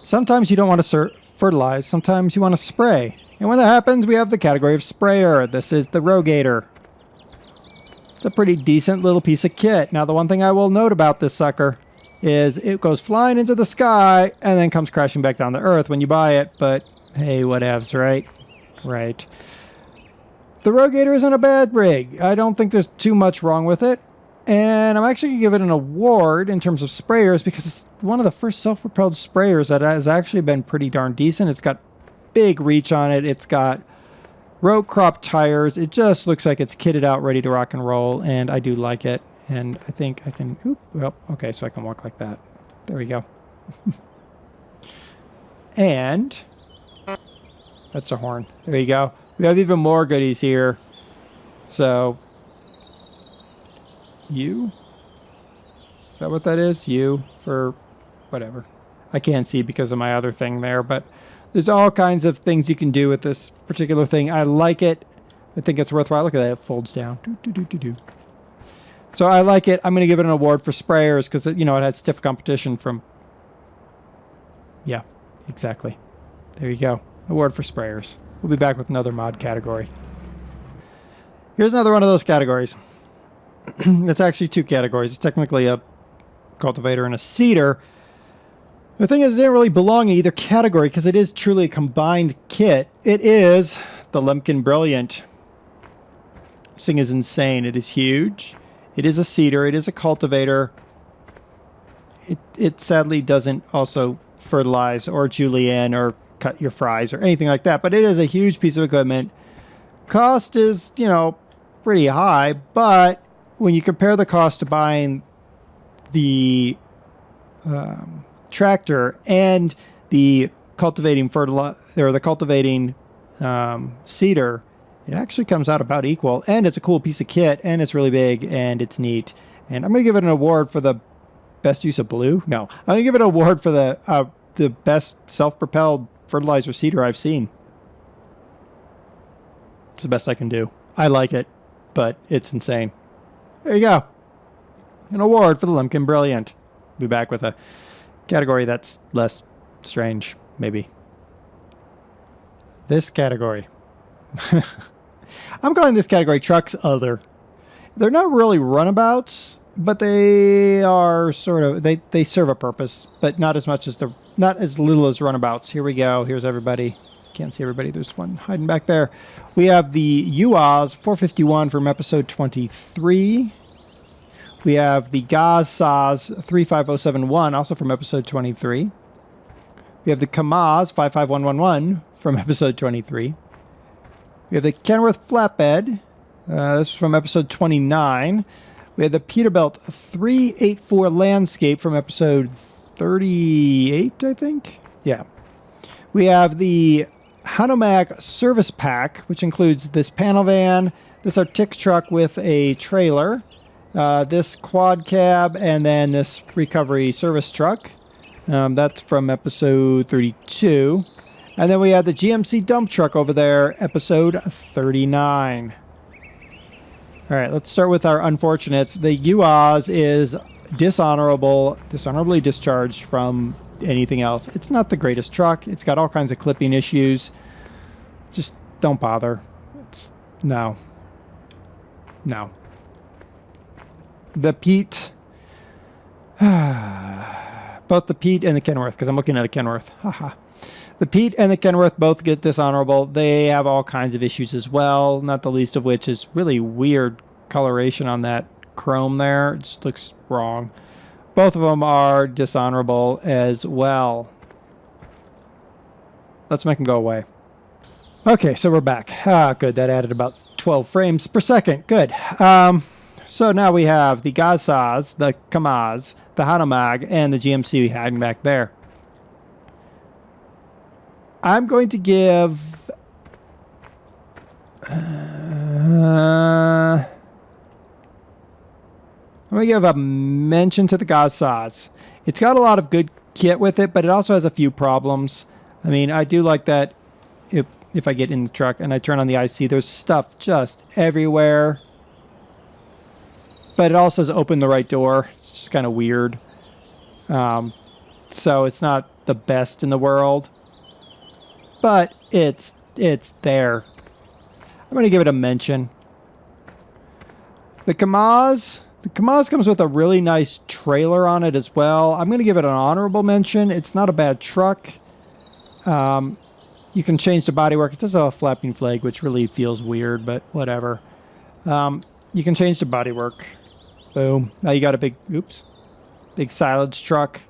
Sometimes you don't want to fertilize, sometimes you want to spray. And when that happens, we have the category of sprayer. This is the Rogator. It's a pretty decent little piece of kit. Now, the one thing I will note about this sucker is it goes flying into the sky and then comes crashing back down to Earth when you buy it. But hey, whatevs, right? Right. The Rogator isn't a bad rig. I don't think there's too much wrong with it. And I'm actually going to give it an award in terms of sprayers because it's one of the first self-propelled sprayers that has actually been pretty darn decent. It's got big reach on it. It's got road crop tires. It just looks like it's kitted out, ready to rock and roll, and I do like it. And I think I can... Oop, well, okay, so I can walk like that. There we go. And... that's a horn. There you go. We have even more goodies here. So... U? Is that what that is? U for whatever. I can't see because of my other thing there, but there's all kinds of things you can do with this particular thing. I like it. I think it's worthwhile. Look at that. It folds down. So I like it. I'm going to give it an award for sprayers because, you know, it had stiff competition from... yeah, exactly. There you go. Award for sprayers. We'll be back with another mod category. Here's another one of those categories. It's actually two categories. It's technically a cultivator and a seeder. The thing is, it didn't really belong in either category because it is truly a combined kit. It is the Lumpkin Brilliant. This thing is insane. It is huge. It is a seeder. It is a cultivator. It sadly doesn't also fertilize or julienne or cut your fries or anything like that, but it is a huge piece of equipment. Cost is, you know, pretty high, but when you compare the cost to buying the tractor and the cultivating seeder, it actually comes out about equal, and it's a cool piece of kit, and it's really big, and it's neat. And I'm going to give it an award for the best use of blue. No, I'm going to give it an award for the best self-propelled fertilizer seeder I've seen. It's the best I can do. I like it, but it's insane. There you go. An award for the Lumpkin Brilliant. Be back with a category that's less strange, maybe. This category. I'm calling this category Trucks Other. They're not really runabouts, but they are sort of, they serve a purpose, but not as little as runabouts. Here we go. Here's everybody. Can't see everybody. There's one hiding back there. We have the UAZ 451 from episode 23. We have the GAZ 35071, also from episode 23. We have the KAMAZ 55111 from episode 23. We have the Kenworth Flatbed. This is from episode 29. We have the Peterbilt 384 Landscape from episode 38, I think. Yeah. We have the Hanomag Service Pack, which includes this panel van, this Arctic truck with a trailer, this quad cab, and then this recovery service truck. That's from episode 32. And then we have the GMC dump truck over there, episode 39. All right, let's start with our unfortunates. The UAZ is dishonorably discharged from anything else. It's not the greatest truck. It's got all kinds of clipping issues. Just don't bother. No. The Pete, both the Pete and the Kenworth, because I'm looking at a Kenworth. Haha. The Pete and the Kenworth both get dishonorable. They have all kinds of issues as well, not the least of which is really weird coloration on that chrome there. It just looks wrong. Both of them are dishonorable as well. Let's make them go away. Okay, so we're back. Good. That added about 12 frames per second. Good. So now we have the GAZs, the KAMAZ, the Hanomag, and the GMC hiding back there. I'm going to give... I'm going to give a mention to the GAZs. It's got a lot of good kit with it, but it also has a few problems. I mean, I do like that if I get in the truck and I turn on the IC, there's stuff just everywhere. But it also says open the right door. It's just kind of weird. so it's not the best in the world, but it's there. I'm going to give it a mention. The Kamaz comes with a really nice trailer on it as well. I'm going to give it an honorable mention. It's not a bad truck. You can change the bodywork. It does have a flapping flag, which really feels weird, but whatever. You can change the bodywork. Boom. Now you got a big silage truck.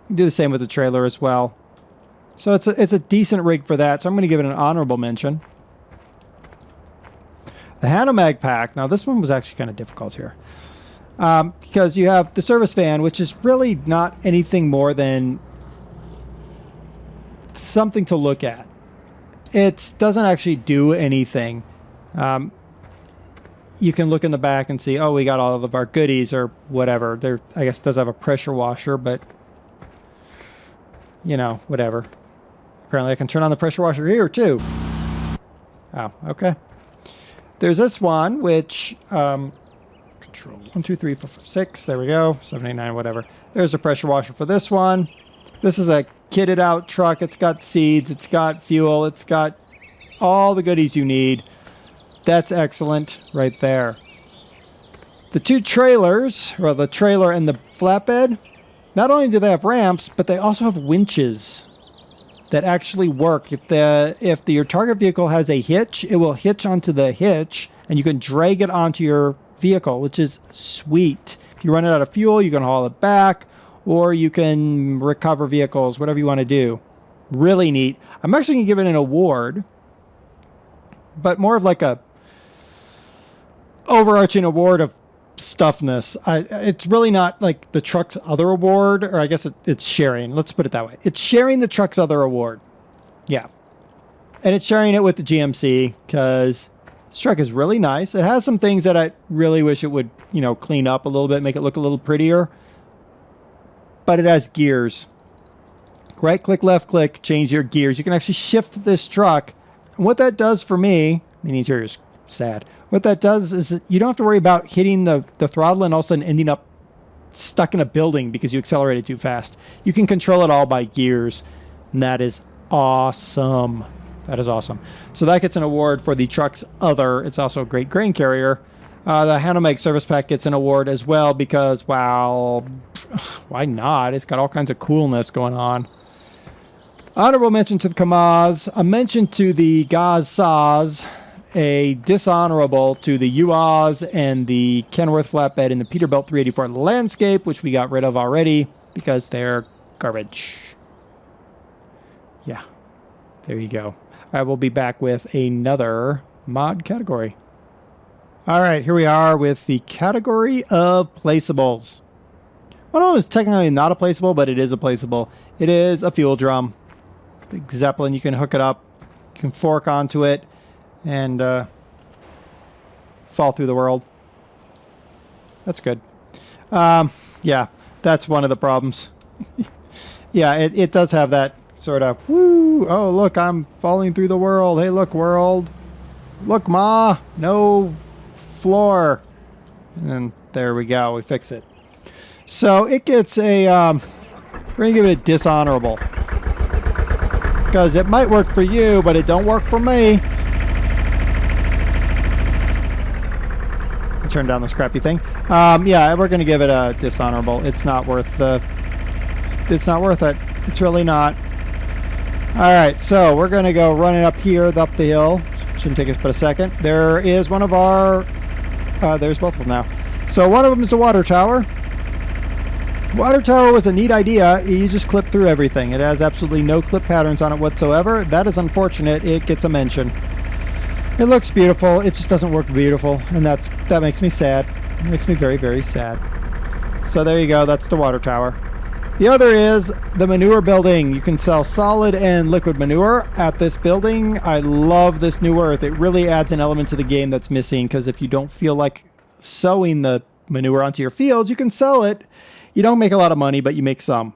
You can do the same with the trailer as well. So it's a decent rig for that. So I'm going to give it an honorable mention. The Hanomag pack. Now this one was actually kind of difficult here. Because you have the service van, which is really not anything more than something to look at. It doesn't actually do anything. You can look in the back and see, oh, we got all of our goodies or whatever. There, I guess it does have a pressure washer, but you know, whatever. Apparently I can turn on the pressure washer here too. Oh, okay. There's this one, which, control 1, 2, 3, 4, 5, 6. There we go. 7, 8, 9, whatever. There's a pressure washer for this one. This is a kitted out truck. It's got seeds. It's got fuel. It's got all the goodies you need. That's excellent right there. The two trailers, or the trailer and the flatbed, not only do they have ramps, but they also have winches that actually work. If your target vehicle has a hitch, it will hitch onto the hitch, and you can drag it onto your vehicle, which is sweet. If you run it out of fuel, you can haul it back, or you can recover vehicles, whatever you want to do. Really neat. I'm actually going to give it an award, but more of like a overarching award of stuffness. It's really not like the truck's other award, or I guess it's sharing. Let's put it that way. It's sharing the truck's other award. Yeah. And it's sharing it with the GMC because this truck is really nice. It has some things that I really wish it would, you know, clean up a little bit, make it look a little prettier. But it has gears. Right click, left click, change your gears. You can actually shift this truck. And what that does for me, the interior is sad. What that does is you don't have to worry about hitting the throttle and all of a sudden ending up stuck in a building because you accelerated too fast. You can control it all by gears, and that is awesome. That is awesome. So that gets an award for the truck's other. It's also a great grain carrier. The Hanomag service pack gets an award as well because, well, why not? It's got all kinds of coolness going on. Honorable mention to the Kamaz, a mention to the Gaz Saz, a dishonorable to the UAZ and the Kenworth flatbed and the Peterbilt 384 Landscape, which we got rid of already because they're garbage. Yeah, there you go. I will be back with another mod category. All right, here we are with the category of placeables. One of them is technically not a placeable, but it is a placeable. It is a fuel drum. Big Zeppelin, you can hook it up, you can fork onto it, and fall through the world. That's good. Yeah, that's one of the problems. Yeah, it does have that sort of, woo, oh, look, I'm falling through the world. Hey, look, world. Look, Ma, no floor. And there we go. We fix it. So it gets a, we're going to give it a dishonorable. Because it might work for you, but it don't work for me. Turn down this crappy thing. Yeah, we're going to give it a dishonorable. It's not worth it. It's really not. All right, so we're going to go running up here, up the hill. Shouldn't take us but a second. There is one of our, there's both of them now. So one of them is the water tower. Water tower was a neat idea. You just clip through everything. It has absolutely no clip patterns on it whatsoever. That is unfortunate. It gets a mention. It looks beautiful. It just doesn't work beautiful, and that makes me sad. It makes me very, very sad. So there you go. That's the water tower. The other is the manure building. You can sell solid and liquid manure at this building. I love this new earth. It really adds an element to the game that's missing, because if you don't feel like sowing the manure onto your fields, you can sell it. You don't make a lot of money, but you make some.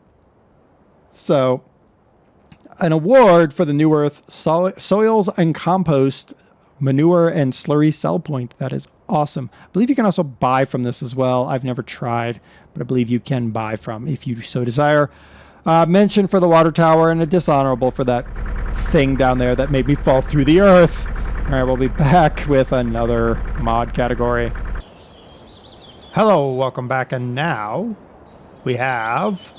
So an award for the new earth soils and compost manure and slurry sell point. That is awesome. I believe you can also buy from this as well. I've never tried, but I believe you can buy from if you so desire. Mention for the water tower and a dishonorable for that thing down there that made me fall through the earth. All right, we'll be back with another mod category. Hello, welcome back, and now we have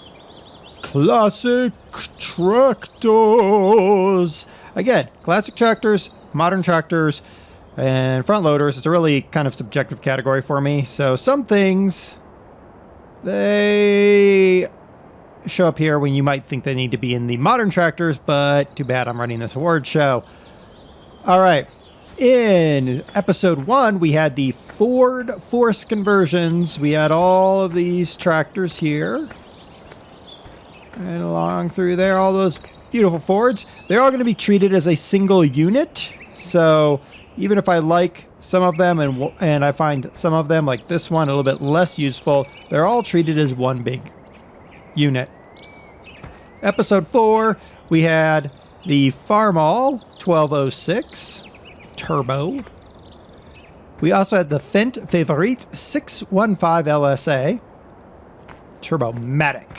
classic tractors. Again, classic tractors, modern tractors, and front loaders. It's a really kind of subjective category for me. So some things, they show up here when you might think they need to be in the modern tractors, but too bad I'm running this award show. All right. In episode 1, we had the Ford Force conversions. We had all of these tractors here. And along through there, all those beautiful Fords. They're all going to be treated as a single unit. So even if I like some of them and I find some of them, like this one, a little bit less useful, they're all treated as one big unit. Episode 4, we had the Farmall 1206 Turbo. We also had the Fendt Favorite 615 LSA Turbo-matic.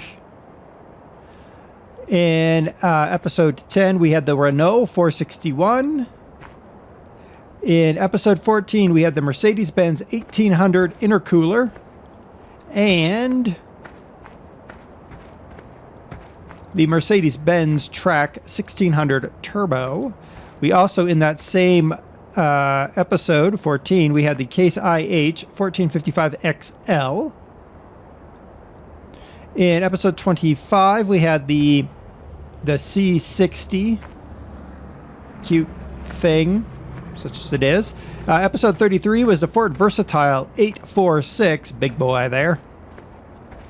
In episode 10, we had the Renault 461. In episode 14, we had the Mercedes-Benz 1800 intercooler. And the Mercedes-Benz Track 1600 Turbo. We also, in that same episode 14, we had the Case IH 1455 XL. In episode 25, we had the C60, cute thing, such as it is. Episode 33 was the Ford Versatile 846, big boy there.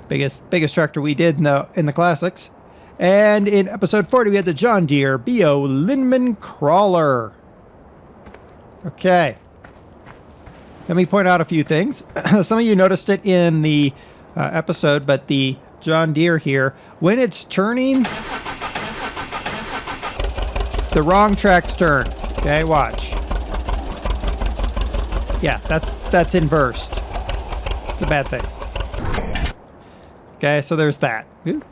Biggest tractor we did in the classics. And in episode 40, we had the John Deere BO Linman Crawler. Okay. Let me point out a few things. Some of you noticed it in the episode, but the John Deere here, when it's turning, the wrong tracks turn. Okay, watch. Yeah, that's inversed. It's a bad thing. Okay, so there's that. Ooh.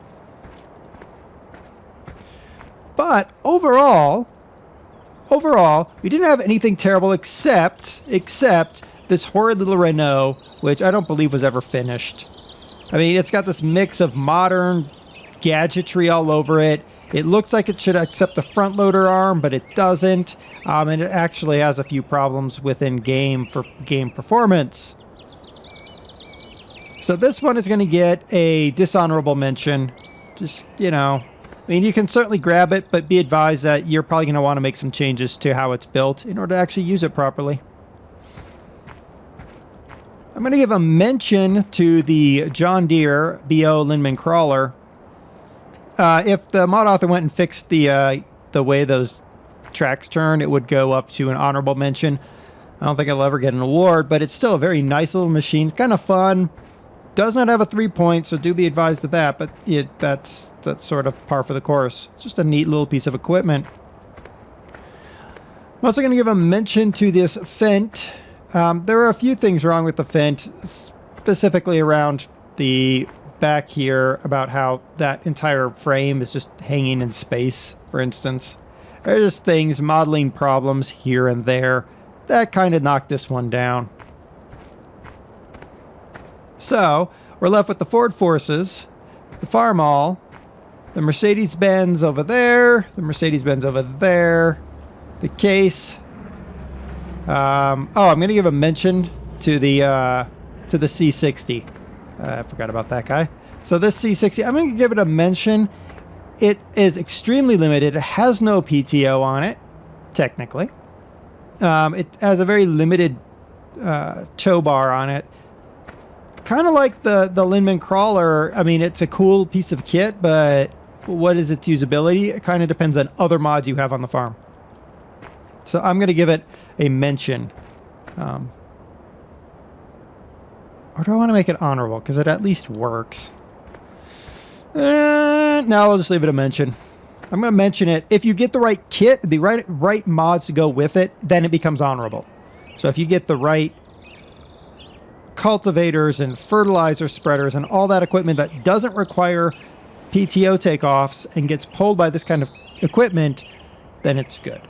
But overall, we didn't have anything terrible except this horrid little Renault, which I don't believe was ever finished. I mean, it's got this mix of modern gadgetry all over it. It looks like it should accept the front loader arm, but it doesn't. And it actually has a few problems within game for game performance. So this one is going to get a dishonorable mention. Just, you know, I mean, you can certainly grab it, but be advised that you're probably going to want to make some changes to how it's built in order to actually use it properly. I'm going to give a mention to the John Deere BO Linman Crawler. If the mod author went and fixed the way those tracks turn, it would go up to an honorable mention. I don't think it'll ever get an award, but it's still a very nice little machine. Kind of fun. Does not have a 3-point, so do be advised of that, but that's sort of par for the course. It's just a neat little piece of equipment. I'm also going to give a mention to this Fendt. There are a few things wrong with the Fendt, specifically around the back here, about how that entire frame is just hanging in space, for instance. There's just things, modeling problems here and there, that kind of knocked this one down. So, we're left with the Ford Forces, the Farmall, the Mercedes-Benz over there, the Mercedes-Benz over there, the Case. I'm going to give a mention to the C60. I forgot about that guy. So this C60, I'm going to give it a mention. It is extremely limited. It has no PTO on it, technically. It has a very limited tow bar on it. Kind of like the Linman Crawler. I mean, it's a cool piece of kit, but what is its usability? It kind of depends on other mods you have on the farm. So I'm going to give it a mention. Or do I want to make it honorable? Because it at least works. No, I'll just leave it a mention. I'm going to mention it. If you get the right kit, the right mods to go with it, then it becomes honorable. So if you get the right cultivators and fertilizer spreaders and all that equipment that doesn't require PTO takeoffs and gets pulled by this kind of equipment, then it's good.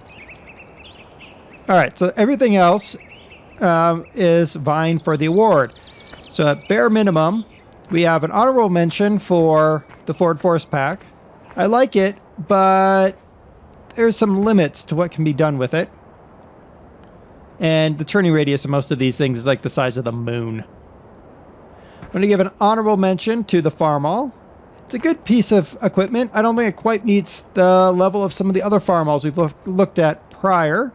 All right, so everything else is vying for the award. So at bare minimum, we have an honorable mention for the Ford Force Pack. I like it, but there's some limits to what can be done with it. And the turning radius of most of these things is like the size of the moon. I'm going to give an honorable mention to the Farmall. It's a good piece of equipment. I don't think it quite meets the level of some of the other Farmalls we've looked at prior,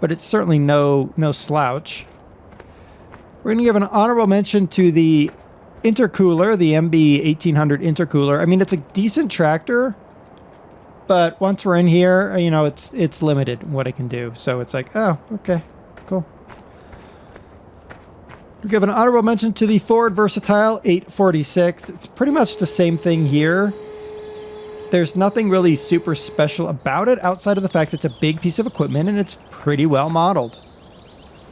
but it's certainly no slouch. We're going to give an honorable mention to the intercooler, the MB 1800 intercooler. I mean, it's a decent tractor, but once we're in here, you know, it's limited in what it can do. So it's like, oh, okay, cool. We'll give an honorable mention to the Ford Versatile 846. It's pretty much the same thing here. There's nothing really super special about it outside of the fact it's a big piece of equipment and it's pretty well modeled.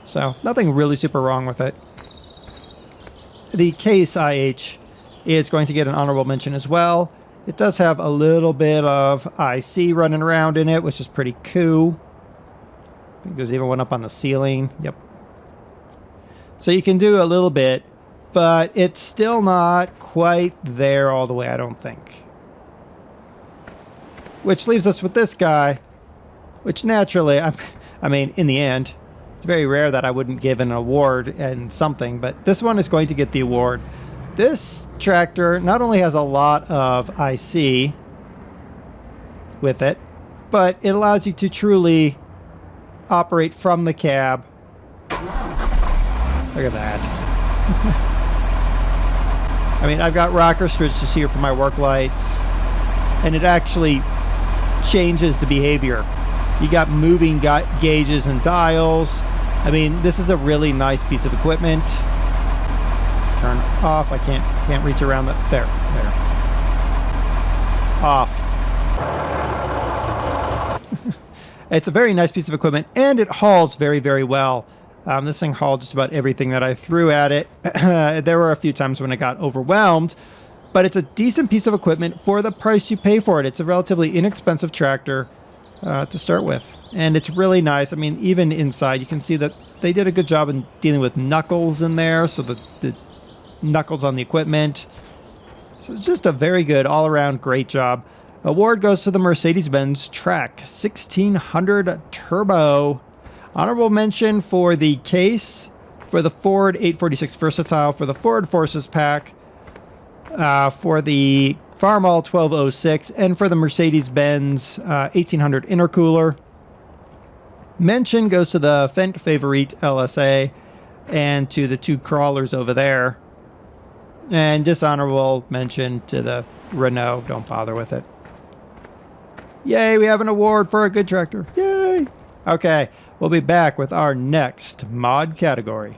So nothing really super wrong with it. The Case IH is going to get an honorable mention as well. It does have a little bit of IC running around in it, which is pretty cool. I think there's even one up on the ceiling. Yep. So you can do a little bit, but it's still not quite there all the way, I don't think. Which leaves us with this guy, which naturally, I mean, in the end, it's very rare that I wouldn't give an award and something, but this one is going to get the award. This tractor not only has a lot of IC with it, but it allows you to truly operate from the cab. Look at that. I mean, I've got rocker switches here for my work lights, and it actually changes the behavior. You got moving gauges and dials. I mean, this is a really nice piece of equipment. Turn off. I can't reach around the there. Off. It's a very nice piece of equipment, and it hauls very, very well. This thing hauled just about everything that I threw at it. There were a few times when it got overwhelmed, but it's a decent piece of equipment for the price you pay for it. It's a relatively inexpensive tractor to start with, and it's really nice. I mean, even inside, you can see that they did a good job in dealing with knuckles in there, so the knuckles on the equipment. So it's just a very good, all-around great job. Award goes to the Mercedes-Benz Track 1600 Turbo. Honorable mention for the Case, for the Ford 846 Versatile, for the Ford Forces Pack, for the Farmall 1206, and for the Mercedes-Benz 1800 Intercooler. Mention goes to the Fendt Favorite LSA and to the two crawlers over there. And dishonorable mention to the Renault. Don't bother with it. Yay, we have an award for a good tractor. Yay! Okay, we'll be back with our next mod category.